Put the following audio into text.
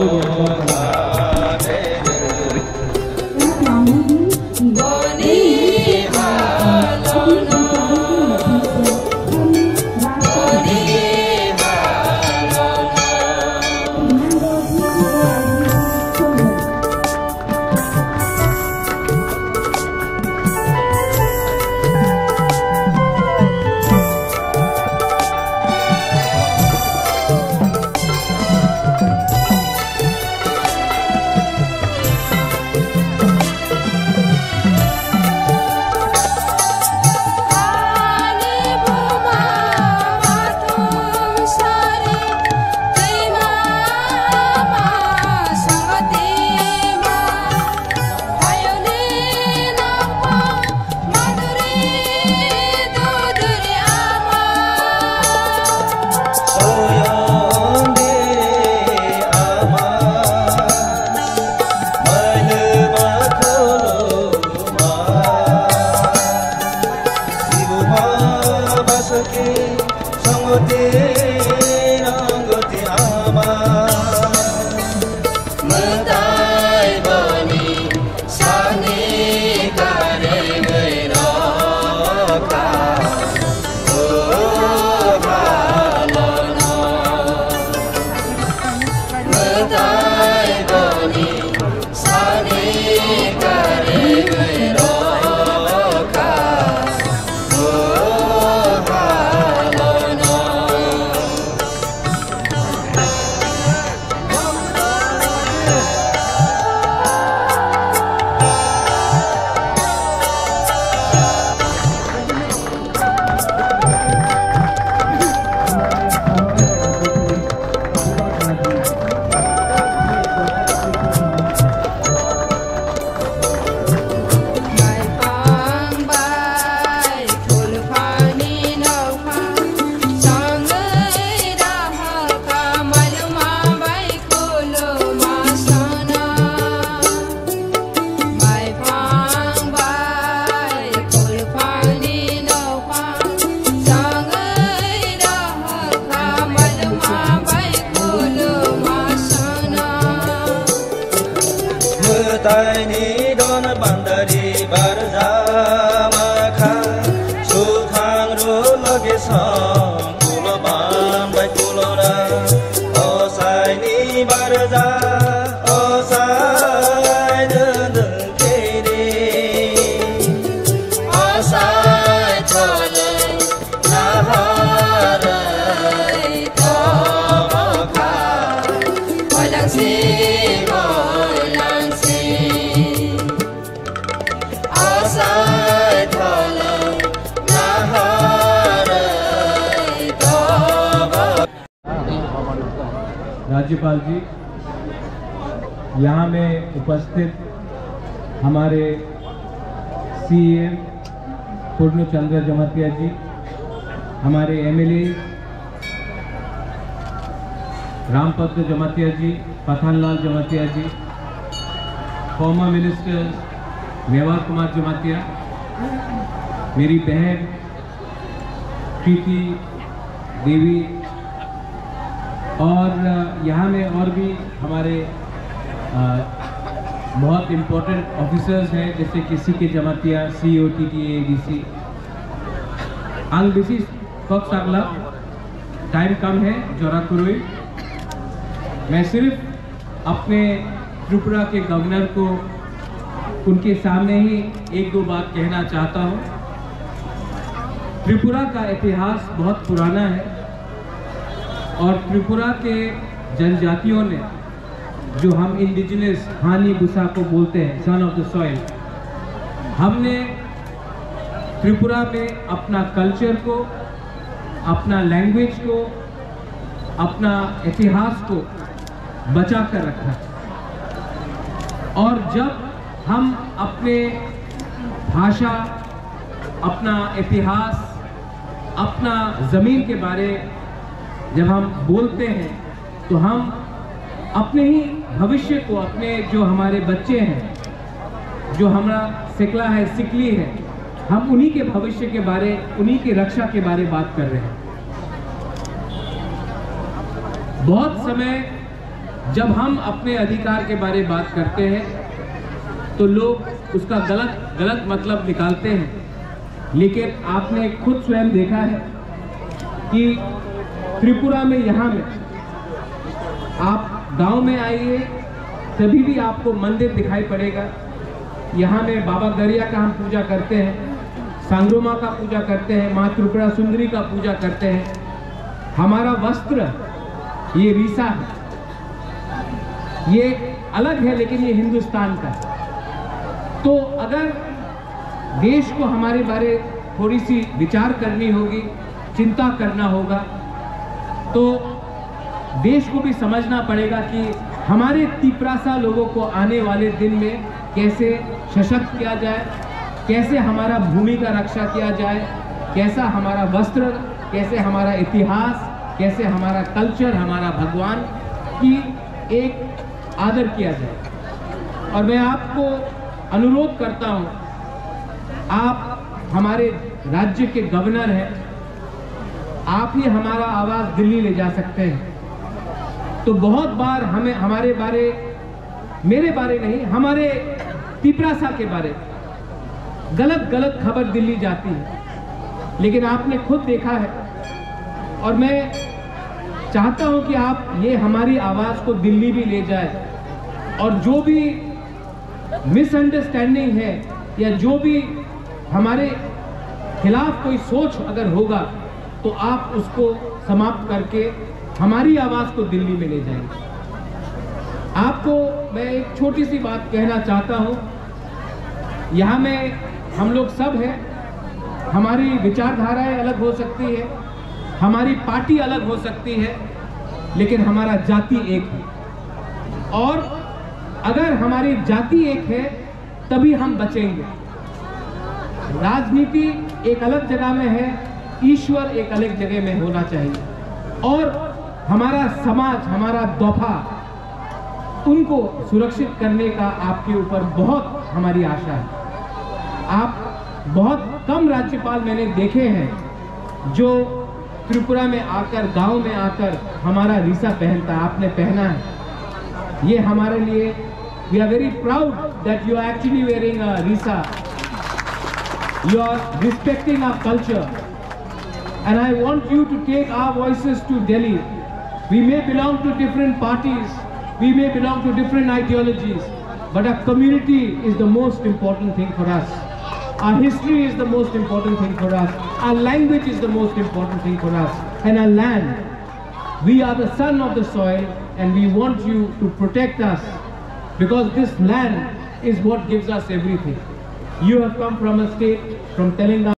आपको भी अनुभव करना है। Tiny don bandari barzama kha sukhang ro lage sam kulo ban bai kulo ra o sai ni barza o sai dun kere o sai chole na harai to kha walang si राज्यपाल जी, यहाँ में उपस्थित हमारे CM पूर्णचंद्र जमातिया जी, हमारे MLA रामपत्र Jamatia जी, पठानलाल जमातिया जी, former minister Mewar Kumar Jamatia, मेरी बहन प्रीति देवी और यहाँ में और भी हमारे बहुत इम्पोर्टेंट ऑफिसर्स हैं, जैसे किसी के जमातिया COTTA DC आंग बिसी पक्ष अगला टाइम कम है जोरा कुरुई। मैं सिर्फ अपने त्रिपुरा के गवर्नर को उनके सामने ही एक दो बात कहना चाहता हूँ। त्रिपुरा का इतिहास बहुत पुराना है और त्रिपुरा के जनजातियों ने, जो हम इंडिजिनस हानी बुसा को बोलते हैं, सन ऑफ द सॉइल, हमने त्रिपुरा में अपना कल्चर को, अपना लैंग्वेज को, अपना इतिहास को बचा कर रखा। और जब हम अपने भाषा, अपना इतिहास, अपना ज़मीन के बारे जब हम बोलते हैं तो हम अपने ही भविष्य को, अपने जो हमारे बच्चे हैं, जो हमारा सिकला है, सिकली है, हम उन्हीं के भविष्य के बारे, उन्हीं की रक्षा के बारे बात कर रहे हैं। बहुत समय जब हम अपने अधिकार के बारे में बात करते हैं तो लोग उसका गलत मतलब निकालते हैं, लेकिन आपने खुद स्वयं देखा है कि त्रिपुरा में, यहाँ में आप गांव में आइए तभी भी आपको मंदिर दिखाई पड़ेगा। यहाँ में बाबा गरिया का हम पूजा करते हैं, सांग्रोमा का पूजा करते हैं, माँ त्रिपुरा सुंदरी का पूजा करते हैं। हमारा वस्त्र ये रीसा है, ये अलग है लेकिन ये हिंदुस्तान का है। तो अगर देश को हमारे बारे थोड़ी सी विचार करनी होगी, चिंता करना होगा, तो देश को भी समझना पड़ेगा कि हमारे तिपरासा लोगों को आने वाले दिन में कैसे सशक्त किया जाए, कैसे हमारा भूमि का रक्षा किया जाए, कैसा हमारा वस्त्र, कैसे हमारा इतिहास, कैसे हमारा कल्चर, हमारा भगवान की एक आदर किया जाए। और मैं आपको अनुरोध करता हूं, आप हमारे राज्य के गवर्नर हैं, आप ही हमारा आवाज दिल्ली ले जा सकते हैं। तो बहुत बार हमें हमारे बारे, मेरे बारे नहीं, हमारे तिपरासा के बारे गलत खबर दिल्ली जाती है, लेकिन आपने खुद देखा है। और मैं चाहता हूं कि आप ये हमारी आवाज को दिल्ली भी ले जाए, और जो भी मिसअंडरस्टैंडिंग है या जो भी हमारे खिलाफ कोई सोच अगर होगा तो आप उसको समाप्त करके हमारी आवाज को दिल्ली में ले जाएंगे। आपको मैं एक छोटी सी बात कहना चाहता हूं, यहाँ में हम लोग सब हैं, हमारी विचारधाराएं अलग हो सकती है, हमारी पार्टी अलग हो सकती है, लेकिन हमारा जाति एक है। और अगर हमारी जाति एक है तभी हम बचेंगे। राजनीति एक अलग जगह में है, ईश्वर एक अलग जगह में होना चाहिए। और हमारा समाज, हमारा दोफा, उनको सुरक्षित करने का आपके ऊपर बहुत हमारी आशा है। आप बहुत कम राज्यपाल मैंने देखे हैं जो त्रिपुरा में आकर, गांव में आकर हमारा रीसा पहनता, आपने पहना है। ये हमारे लिए, we are very proud that you are actually wearing a risa, you are respecting our culture, and I want you to take our voices to Delhi. We may belong to different parties, we may belong to different ideologies, but our community is the most important thing for us. Our history is the most important thing for us. Our language is the most important thing for us. And our land. We are the son of the soil, and we want you to protect us, because this land is what gives us everything. You have come from a state, from Telangana.